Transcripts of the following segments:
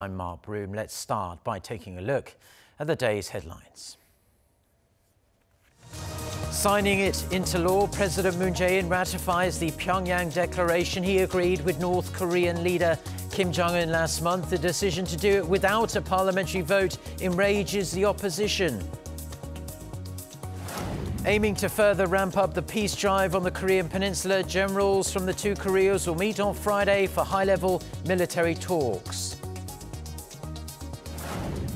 I'm Mark Broom. Let's start by taking a look at the day's headlines. Signing it into law, President Moon Jae-in ratifies the Pyeongyang Declaration. He agreed with North Korean leader Kim Jong-un last month. The decision to do it without a parliamentary vote enrages the opposition. Aiming to further ramp up the peace drive on the Korean Peninsula, generals from the two Koreas will meet on Friday for high-level military talks.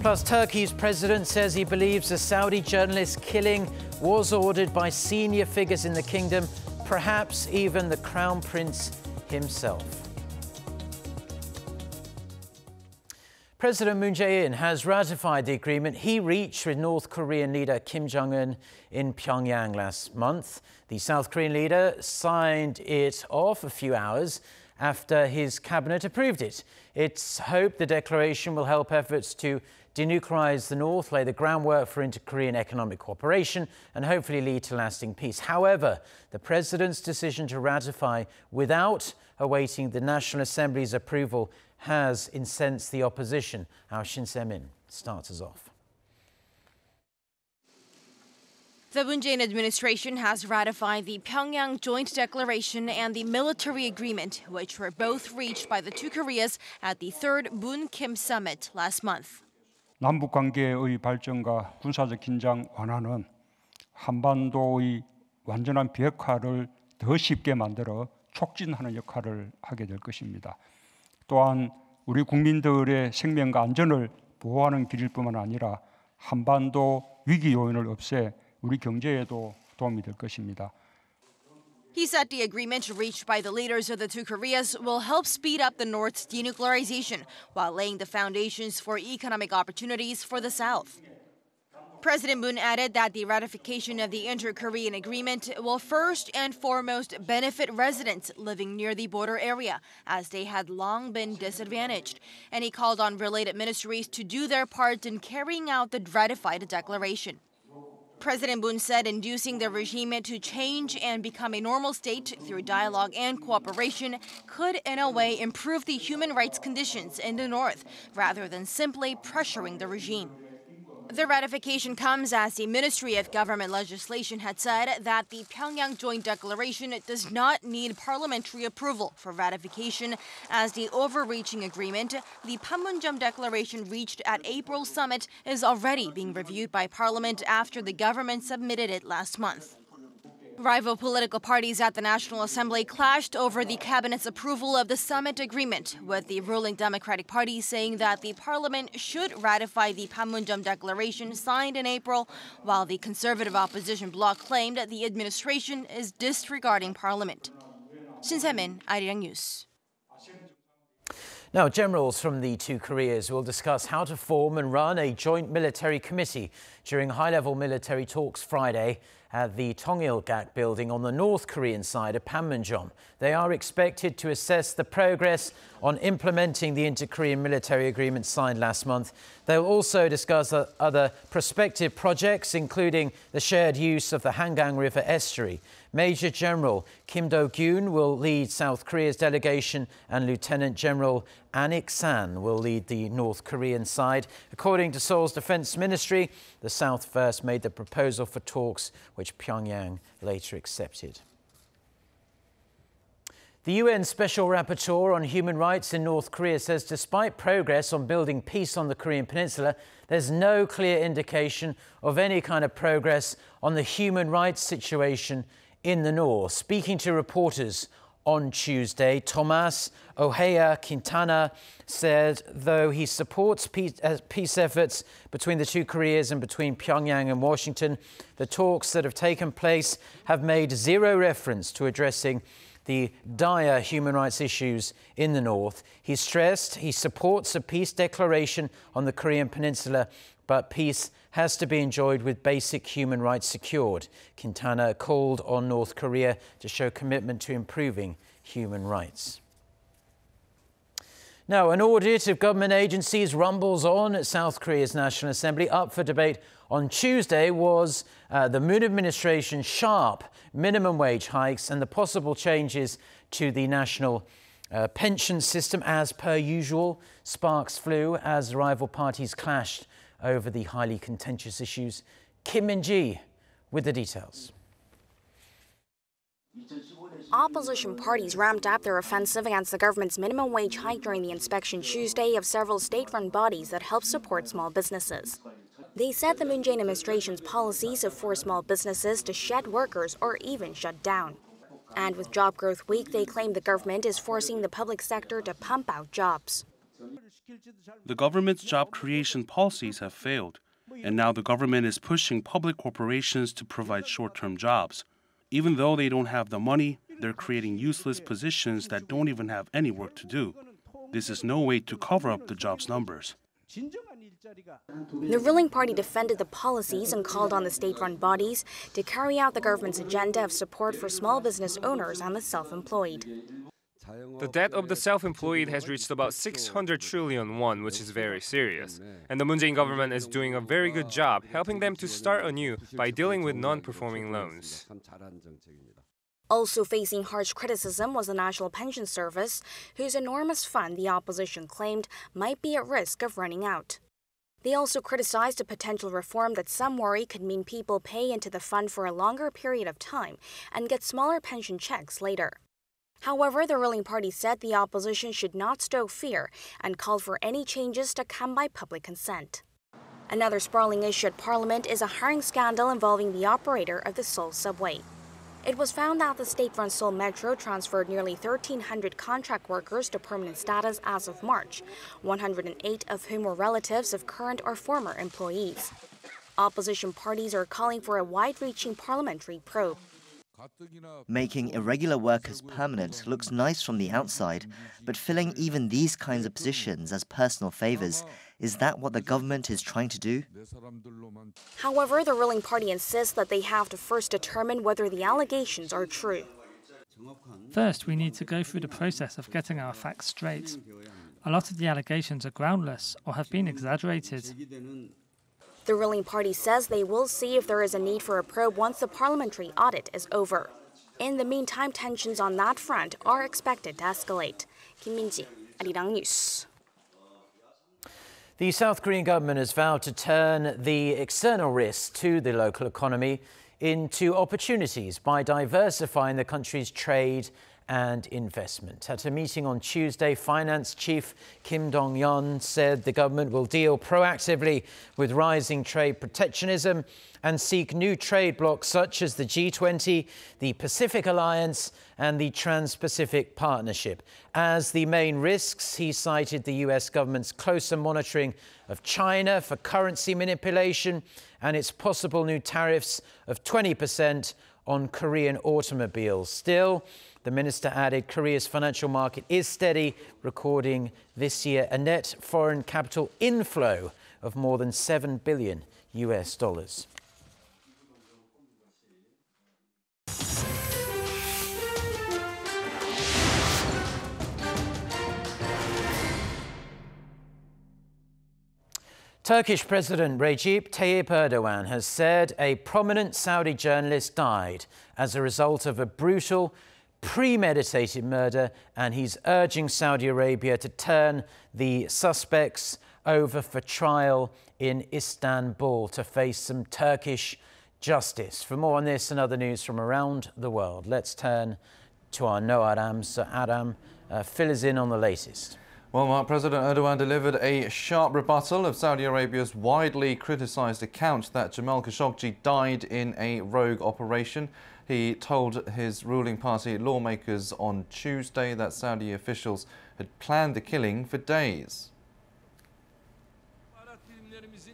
Plus, Turkey's president says he believes a Saudi journalist killing was ordered by senior figures in the kingdom, perhaps even the Crown Prince himself. President Moon Jae-in has ratified the agreement he reached with North Korean leader Kim Jong-un in Pyongyang last month. The South Korean leader signed it off a few hours after his cabinet approved it. It's hoped the declaration will help efforts to denuclearize the North, lay the groundwork for inter-Korean economic cooperation and hopefully lead to lasting peace. However, the president's decision to ratify without awaiting the National Assembly's approval has incensed the opposition. Our Shin Se-min starts us off. The Moon Jae-in administration has ratified the Pyeongyang Joint Declaration and the military agreement, which were both reached by the two Koreas at the third Moon-Kim summit last month. 남북 관계의 발전과 군사적 긴장 완화는 한반도의 완전한 비핵화를 더 쉽게 만들어 촉진하는 역할을 하게 될 것입니다. 또한 우리 국민들의 생명과 안전을 보호하는 길일 뿐만 아니라 한반도 위기 요인을 없애 우리 경제에도 도움이 될 것입니다. He said the agreement reached by the leaders of the two Koreas will help speed up the North's denuclearization while laying the foundations for economic opportunities for the South. President Moon added that the ratification of the inter-Korean agreement will first and foremost benefit residents living near the border area, as they had long been disadvantaged. And he called on related ministries to do their part in carrying out the ratified declaration. President Moon said inducing the regime to change and become a normal state through dialogue and cooperation could, in a way, improve the human rights conditions in the North, rather than simply pressuring the regime. The ratification comes as the Ministry of Government Legislation had said that the Pyeongyang Joint Declaration does not need parliamentary approval for ratification, as the overreaching agreement, the Panmunjom Declaration reached at April summit, is already being reviewed by Parliament after the government submitted it last month. Rival political parties at the National Assembly clashed over the cabinet's approval of the summit agreement, with the ruling Democratic Party saying that the parliament should ratify the Panmunjom Declaration signed in April, while the conservative opposition bloc claimed that the administration is disregarding parliament. Shin Se-min, Arirang News. Now, generals from the two Koreas will discuss how to form and run a joint military committee during high-level military talks Friday at the Tongil-gak building on the North Korean side of Panmunjom. They are expected to assess the progress on implementing the inter-Korean military agreement signed last month. They'll also discuss other prospective projects, including the shared use of the Hangang River estuary. Major General Kim Do-gyun will lead South Korea's delegation, and Lieutenant General Anik San will lead the North Korean side. According to Seoul's Defense Ministry, the South first made the proposal for talks, which Pyongyang later accepted. The UN Special Rapporteur on Human Rights in North Korea says despite progress on building peace on the Korean Peninsula, there's no clear indication of any kind of progress on the human rights situation in the North. Speaking to reporters on Tuesday, Thomas Ohea Quintana said though he supports peace efforts between the two Koreas and between Pyongyang and Washington, the talks that have taken place have made zero reference to addressing the dire human rights issues in the North. He stressed he supports a peace declaration on the Korean Peninsula, but peace has to be enjoyed with basic human rights secured. Quintana called on North Korea to show commitment to improving human rights. Now, an audit of government agencies rumbles on at South Korea's National Assembly. Up for debate on Tuesday was the Moon administration's sharp minimum wage hikes and the possible changes to the national Pension system, as per usual, sparks flew as rival parties clashed over the highly contentious issues. Kim Min-ji with the details. Opposition parties ramped up their offensive against the government's minimum wage hike during the inspection Tuesday of several state-run bodies that help support small businesses. They said the Moon Jae-in administration's policies have forced small businesses to shed workers or even shut down. And with job growth weak, they claim the government is forcing the public sector to pump out jobs. The government's job creation policies have failed, and now the government is pushing public corporations to provide short-term jobs. Even though they don't have the money, they're creating useless positions that don't even have any work to do. This is no way to cover up the jobs numbers. The ruling party defended the policies and called on the state-run bodies to carry out the government's agenda of support for small business owners and the self-employed. The debt of the self-employed has reached about 600 trillion won, which is very serious. And the Moon Jae-in government is doing a very good job helping them to start anew by dealing with non-performing loans. Also facing harsh criticism was the National Pension Service, whose enormous fund the opposition claimed might be at risk of running out. They also criticized a potential reform that some worry could mean people pay into the fund for a longer period of time and get smaller pension checks later. However, the ruling party said the opposition should not stoke fear and called for any changes to come by public consent. Another sprawling issue at Parliament is a hiring scandal involving the operator of the Seoul subway. It was found that the state-run Seoul Metro transferred nearly 1,300 contract workers to permanent status as of March, 108 of whom were relatives of current or former employees. Opposition parties are calling for a wide-reaching parliamentary probe. Making irregular workers permanent looks nice from the outside, but filling even these kinds of positions as personal favors, is that what the government is trying to do? However, the ruling party insists that they have to first determine whether the allegations are true. First, we need to go through the process of getting our facts straight. A lot of the allegations are groundless or have been exaggerated. The ruling party says they will see if there is a need for a probe once the parliamentary audit is over. In the meantime, tensions on that front are expected to escalate. Kim Min-ji, Arirang News. The South Korean government has vowed to turn the external risks to the local economy into opportunities by diversifying the country's trade and investment. At a meeting on Tuesday, Finance Chief Kim Dong-yeon said the government will deal proactively with rising trade protectionism and seek new trade blocs such as the G20, the Pacific Alliance and the Trans-Pacific Partnership. As the main risks, he cited the US government's closer monitoring of China for currency manipulation and its possible new tariffs of 20% on Korean automobiles. Still, the minister added Korea's financial market is steady, recording this year a net foreign capital inflow of more than $7 billion US. Turkish President Recep Tayyip Erdogan has said a prominent Saudi journalist died as a result of a brutal, premeditated murder, and he's urging Saudi Arabia to turn the suspects over for trial in Istanbul to face some Turkish justice. For more on this and other news from around the world, let's turn to our Noah Adam. So Adam, fill us in on the latest. Well, Mark, President Erdogan delivered a sharp rebuttal of Saudi Arabia's widely criticised account that Jamal Khashoggi died in a rogue operation. He told his ruling party lawmakers on Tuesday that Saudi officials had planned the killing for days.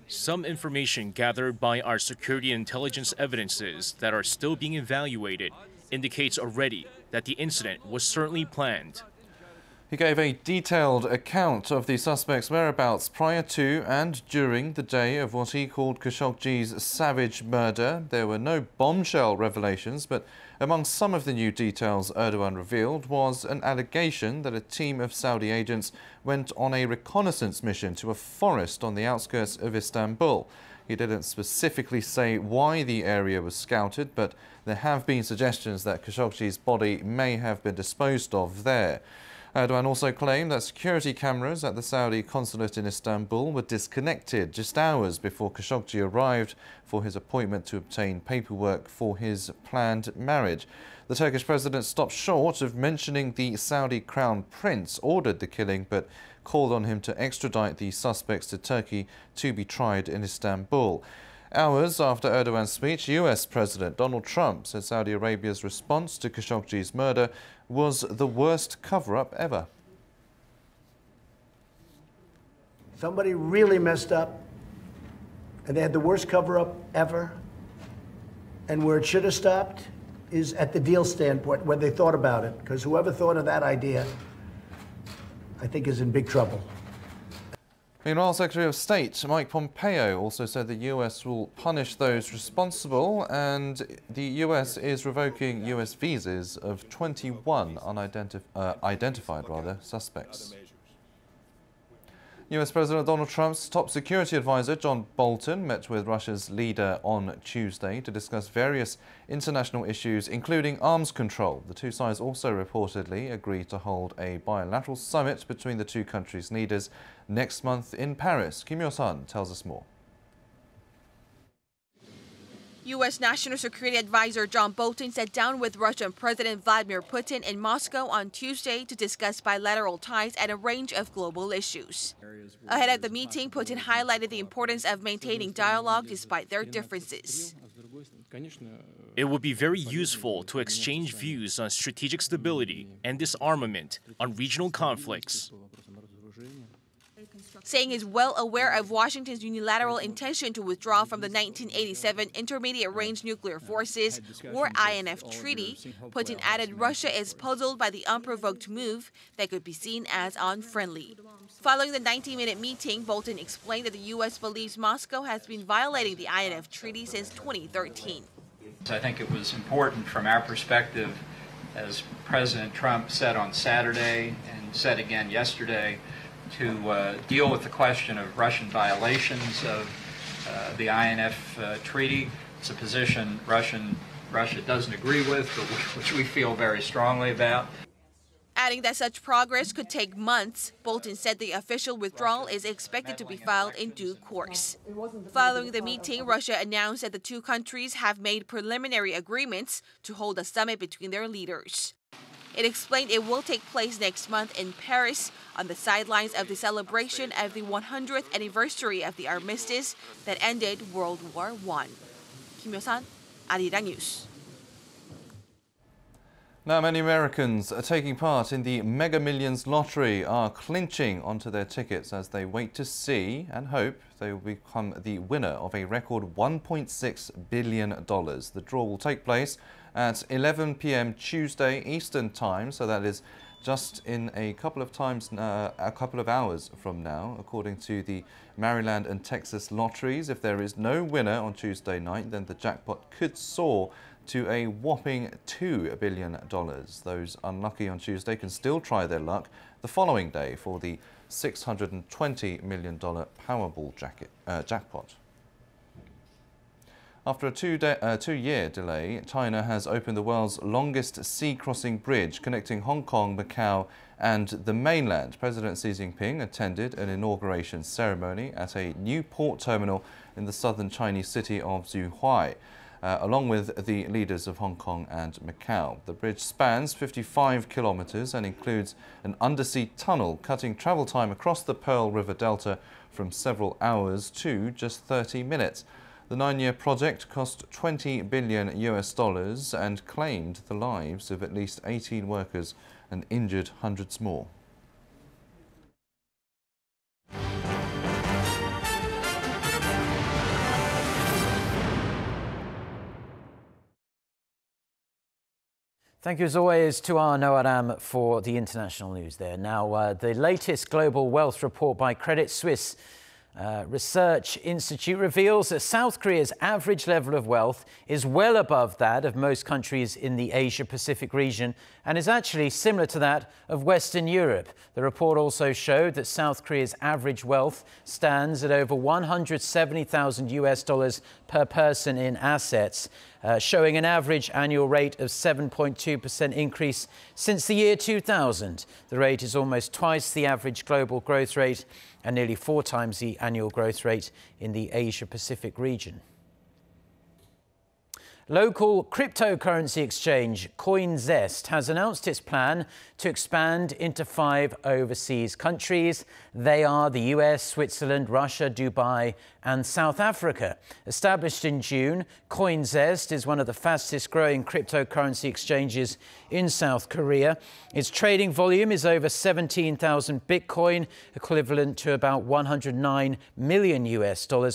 Some information gathered by our security and intelligence evidences that are still being evaluated indicates already that the incident was certainly planned. He gave a detailed account of the suspect's whereabouts prior to and during the day of what he called Khashoggi's savage murder. There were no bombshell revelations, but among some of the new details Erdogan revealed was an allegation that a team of Saudi agents went on a reconnaissance mission to a forest on the outskirts of Istanbul. He didn't specifically say why the area was scouted, but there have been suggestions that Khashoggi's body may have been disposed of there. Erdogan also claimed that security cameras at the Saudi consulate in Istanbul were disconnected just hours before Khashoggi arrived for his appointment to obtain paperwork for his planned marriage. The Turkish president stopped short of mentioning the Saudi crown prince ordered the killing, but called on him to extradite the suspects to Turkey to be tried in Istanbul. Hours after Erdogan's speech, US President Donald Trump said Saudi Arabia's response to Khashoggi's murder was the worst cover-up ever. Somebody really messed up, and they had the worst cover-up ever. And where it should have stopped is at the deal standpoint, where they thought about it, because whoever thought of that idea, I think, is in big trouble. Meanwhile, Secretary of State Mike Pompeo also said the US will punish those responsible, and the US is revoking US visas of 21 identified suspects. US President Donald Trump's top security advisor John Bolton met with Russia's leader on Tuesday to discuss various international issues, including arms control. The two sides also reportedly agreed to hold a bilateral summit between the two countries' leaders next month in Paris. Kim Yo-sun tells us more. U.S. National Security Advisor John Bolton sat down with Russian President Vladimir Putin in Moscow on Tuesday to discuss bilateral ties and a range of global issues. Ahead of the meeting, Putin highlighted the importance of maintaining dialogue despite their differences. It would be very useful to exchange views on strategic stability and disarmament, on regional conflicts. Saying he's well aware of Washington's unilateral intention to withdraw from the 1987 Intermediate-Range Nuclear Forces, or INF Treaty, Putin added Russia is puzzled by the unprovoked move that could be seen as unfriendly. Following the 90-minute meeting, Bolton explained that the U.S. believes Moscow has been violating the INF Treaty since 2013. I think it was important from our perspective, as President Trump said on Saturday and said again yesterday, to deal with the question of Russian violations of the INF Treaty. It's a position Russia doesn't agree with, but which we feel very strongly about. Adding that such progress could take months, Bolton said the official withdrawal is expected to be filed in due course. Following the meeting, Russia announced that the two countries have made preliminary agreements to hold a summit between their leaders. It explained it will take place next month in Paris on the sidelines of the celebration of the 100th anniversary of the armistice that ended World War I. Kim Yo-sun, Arirang News. Now, many Americans taking part in the Mega Millions lottery are clinching onto their tickets as they wait to see and hope they will become the winner of a record $1.6 billion. The draw will take place at 11 p.m. Tuesday Eastern Time, so that is just in a couple of hours from now, according to the Maryland and Texas lotteries. If there is no winner on Tuesday night, then the jackpot could soar to a whopping $2 billion. Those unlucky on Tuesday can still try their luck the following day for the $620 million Powerball jackpot. After a two-year delay, China has opened the world's longest sea-crossing bridge connecting Hong Kong, Macau and the mainland. President Xi Jinping attended an inauguration ceremony at a new port terminal in the southern Chinese city of Zhuhai, along with the leaders of Hong Kong and Macau. The bridge spans 55 kilometers and includes an undersea tunnel cutting travel time across the Pearl River Delta from several hours to just 30 minutes. The 9-year project cost $20 billion and claimed the lives of at least 18 workers and injured hundreds more. Thank you as always to our Noah Ram for the international news there. Now, the latest global wealth report by Credit Suisse Research Institute reveals that South Korea's average level of wealth is well above that of most countries in the Asia-Pacific region and is actually similar to that of Western Europe. The report also showed that South Korea's average wealth stands at over $170,000 per person in assets, showing an average annual rate of 7.2% increase since the year 2000. The rate is almost twice the average global growth rate and nearly 4 times the annual growth rate in the Asia-Pacific region. Local cryptocurrency exchange Coin Zest has announced its plan to expand into 5 overseas countries. They are the US, Switzerland, Russia, Dubai and South Africa. Established in June, Coin Zest is one of the fastest growing cryptocurrency exchanges in South Korea. Its trading volume is over 17,000 Bitcoin, equivalent to about $109 million,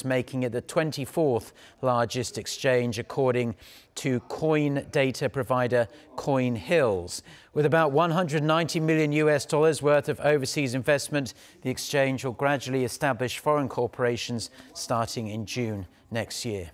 making it the 24th largest exchange according to coin data provider Coin Hills. With about $190 million worth of overseas investment, the exchange will gradually establish foreign corporations starting in June next year.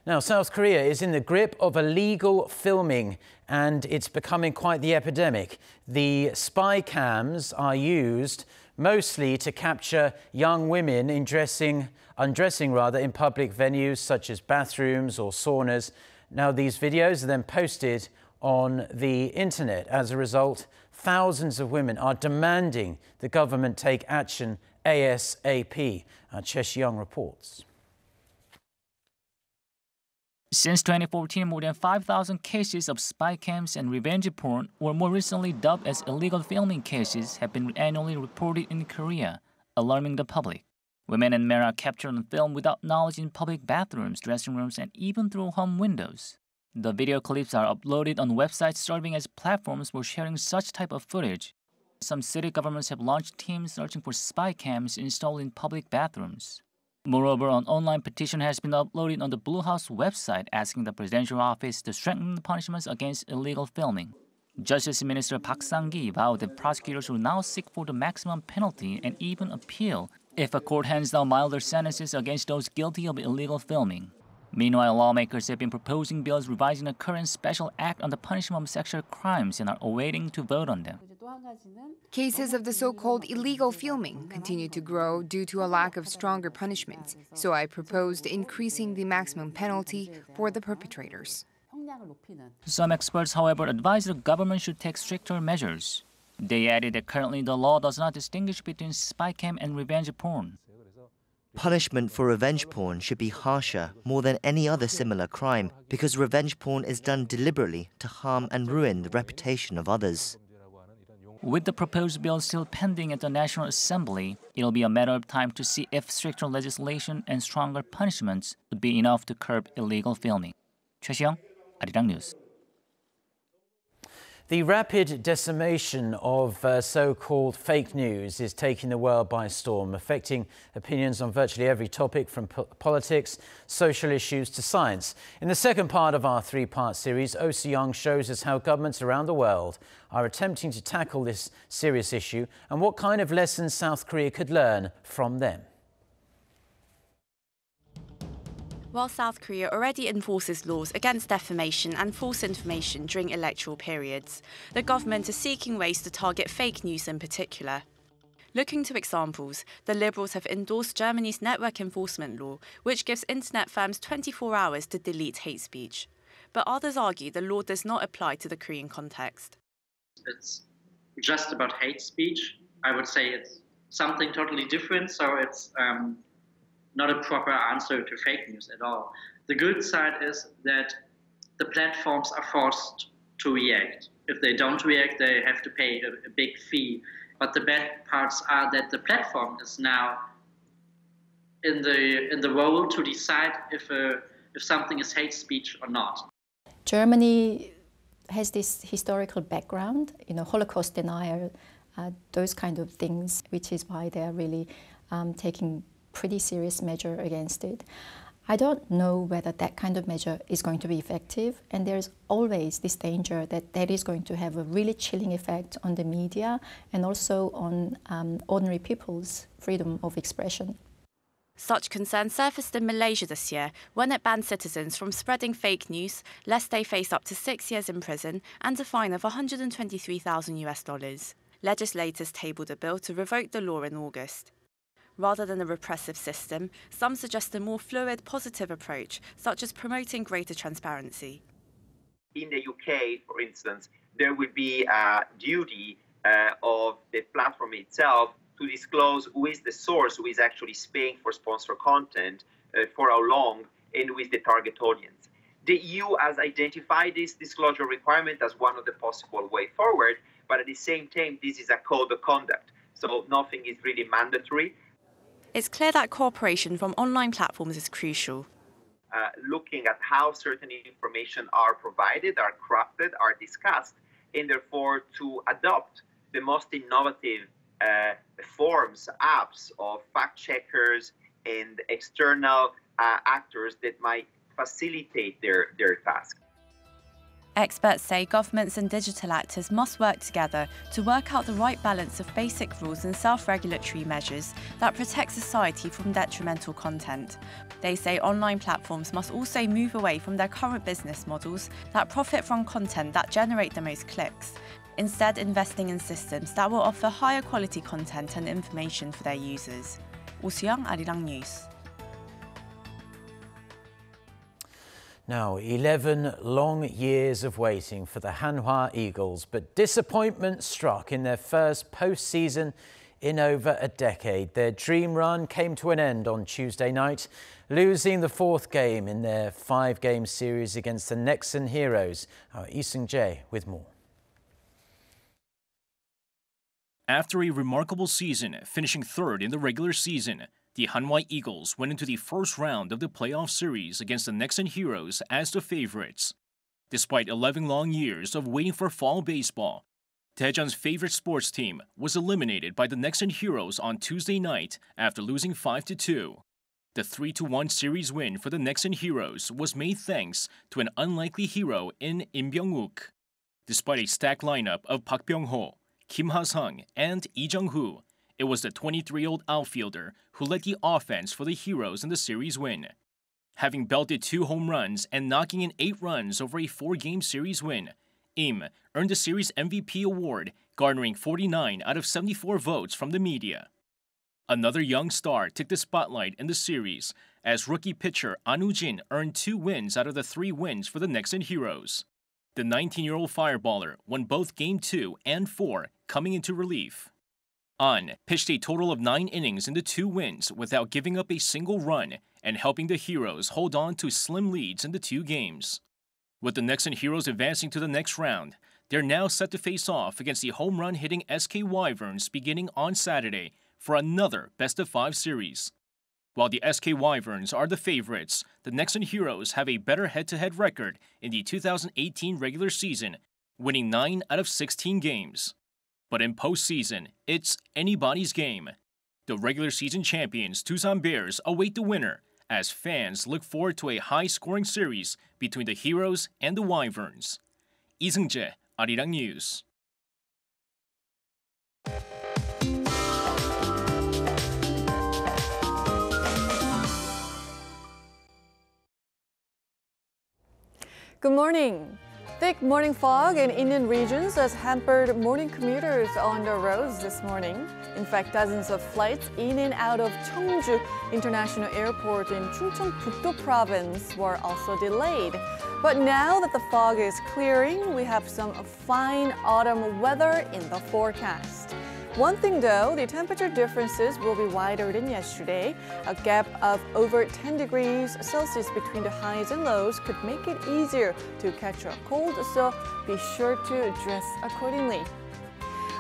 Now, South Korea is in the grip of illegal filming, and it's becoming quite the epidemic. The spy cams are used mostly to capture young women undressing in public venues such as bathrooms or saunas. Now, these videos are then posted on the internet. As a result, thousands of women are demanding the government take action ASAP. Chae Si-young reports. Since 2014, more than 5,000 cases of spy cams and revenge porn, or more recently dubbed as illegal filming cases, have been annually reported in Korea, alarming the public. Women and men are captured on film without knowledge in public bathrooms, dressing rooms, and even through home windows. The video clips are uploaded on websites serving as platforms for sharing such type of footage. Some city governments have launched teams searching for spy cams installed in public bathrooms. Moreover, an online petition has been uploaded on the Blue House website asking the presidential office to strengthen the punishments against illegal filming. Justice Minister Park Sang-gi vowed that prosecutors will now seek for the maximum penalty and even appeal if a court hands down milder sentences against those guilty of illegal filming. Meanwhile, lawmakers have been proposing bills revising the current special act on the punishment of sexual crimes and are awaiting to vote on them. Cases of the so-called illegal filming continue to grow due to a lack of stronger punishments, so I proposed increasing the maximum penalty for the perpetrators. Some experts, however, advise the government should take stricter measures. They added that currently the law does not distinguish between spy cam and revenge porn. Punishment for revenge porn should be harsher more than any other similar crime because revenge porn is done deliberately to harm and ruin the reputation of others. With the proposed bill still pending at the National Assembly, it'll be a matter of time to see if stricter legislation and stronger punishments would be enough to curb illegal filming. Chae Si-young, Arirang News. The rapid decimation of so-called fake news is taking the world by storm, affecting opinions on virtually every topic from politics, social issues to science. In the second part of our 3-part series, Oh So-young shows us how governments around the world are attempting to tackle this serious issue and what kind of lessons South Korea could learn from them. While South Korea already enforces laws against defamation and false information during electoral periods, the government is seeking ways to target fake news in particular. Looking to examples, the Liberals have endorsed Germany's network enforcement law, which gives internet firms 24 hours to delete hate speech. But others argue the law does not apply to the Korean context. It's just about hate speech. I would say it's something totally different, so it's not a proper answer to fake news at all. The good side is that the platforms are forced to react. If they don't react, they have to pay a big fee. But the bad parts are that the platform is now in the role to decide if something is hate speech or not. Germany has this historical background, Holocaust denial, those kind of things, which is why they are really taking pretty serious measure against it. I don't know whether that kind of measure is going to be effective, and there's always this danger that that is going to have a really chilling effect on the media and also on ordinary people's freedom of expression. Such concerns surfaced in Malaysia this year when it banned citizens from spreading fake news, lest they face up to 6 years in prison and a fine of $123,000. Legislators tabled a bill to revoke the law in August. Rather than a repressive system, some suggest a more fluid, positive approach, such as promoting greater transparency. In the UK, for instance, there will be a duty of the platform itself to disclose who is the source, who is actually paying for sponsored content, for how long, and who is the target audience. The EU has identified this disclosure requirement as one of the possible way forward, but at the same time, this is a code of conduct, so nothing is really mandatory. It's clear that cooperation from online platforms is crucial. Looking at how certain information are provided, are crafted, are discussed, and therefore to adopt the most innovative forms, apps of fact-checkers and external actors that might facilitate their task. Experts say governments and digital actors must work together to work out the right balance of basic rules and self-regulatory measures that protect society from detrimental content. They say online platforms must also move away from their current business models that profit from content that generate the most clicks, instead investing in systems that will offer higher quality content and information for their users. Oh Soo-young, Arirang News. Now, 11 long years of waiting for the Hanwha Eagles, but disappointment struck in their first postseason in over a decade. Their dream run came to an end on Tuesday night, losing the fourth game in their 5-game series against the Nexen Heroes. Our Jae-in with more. After a remarkable season, finishing third in the regular season, the Hanwha Eagles went into the first round of the playoff series against the Nexen Heroes as the favorites. Despite 11 long years of waiting for fall baseball, Daejeon's favorite sports team was eliminated by the Nexen Heroes on Tuesday night after losing 5-2. The 3-1 series win for the Nexen Heroes was made thanks to an unlikely hero in Im Byung-wook. Despite a stacked lineup of Park Byung-ho, Kim Ha-sung, and Lee Jung-hoo, it was the 23-year-old outfielder who led the offense for the Heroes in the series win. Having belted 2 home runs and knocking in 8 runs over a 4-game series win, Im earned the series MVP award, garnering 49 out of 74 votes from the media. Another young star took the spotlight in the series as rookie pitcher An Woo-jin earned 2 wins out of the 3 wins for the Nexen Heroes. The 19-year-old fireballer won both Game 2 and 4, coming into relief. An pitched a total of 9 innings in the 2 wins without giving up a single run and helping the Heroes hold on to slim leads in the 2 games. With the Nexen Heroes advancing to the next round, they're now set to face off against the home run-hitting SK Wyverns beginning on Saturday for another best-of-5 series. While the SK Wyverns are the favorites, the Nexen Heroes have a better head-to-head record in the 2018 regular season, winning 9 out of 16 games. But in postseason, it's anybody's game. The regular season champions Tusan Bears await the winner as fans look forward to a high-scoring series between the Heroes and the Wyverns. Lee Seung-jae, Arirang News. Good morning. Thick morning fog in Indian regions has hampered morning commuters on the roads this morning. In fact, dozens of flights in and out of Cheongju International Airport in Chungcheong-pukto Province were also delayed. But now that the fog is clearing, we have some fine autumn weather in the forecast. One thing though, the temperature differences will be wider than yesterday. A gap of over 10 degrees Celsius between the highs and lows could make it easier to catch a cold, so be sure to dress accordingly.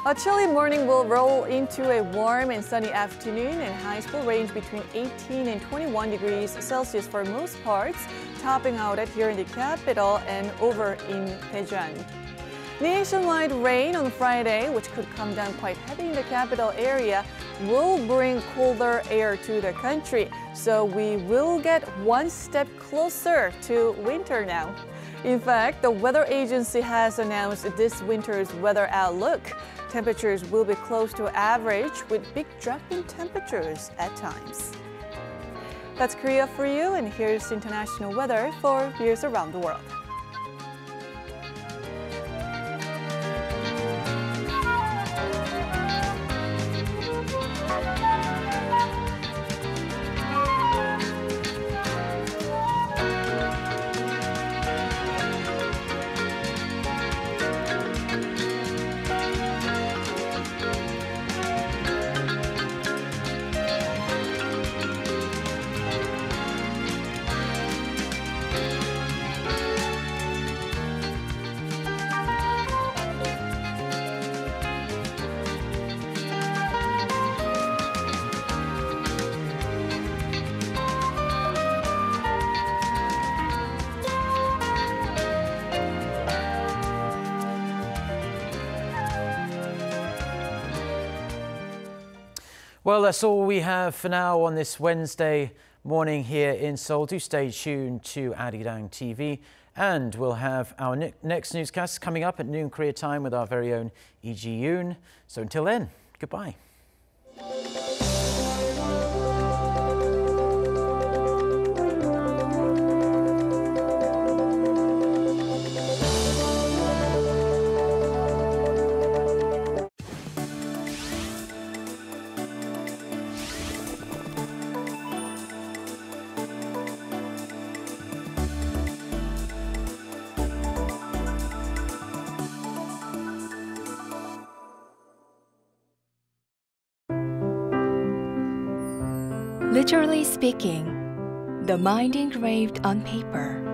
A chilly morning will roll into a warm and sunny afternoon, and highs will range between 18 and 21 degrees Celsius for most parts, topping out at here in the capital and over in Daejeon. Nationwide rain on Friday, which could come down quite heavy in the capital area, will bring colder air to the country, so we will get one step closer to winter now. In fact, the weather agency has announced this winter's weather outlook. Temperatures will be close to average with big drop in temperatures at times. That's Korea for you, and here's international weather for viewers around the world. Well, that's all we have for now on this Wednesday morning here in Seoul. Do stay tuned to Arirang TV, and we'll have our next newscast coming up at noon Korea time with our very own Lee Ji-yoon. So until then, goodbye. Literally speaking, the mind engraved on paper.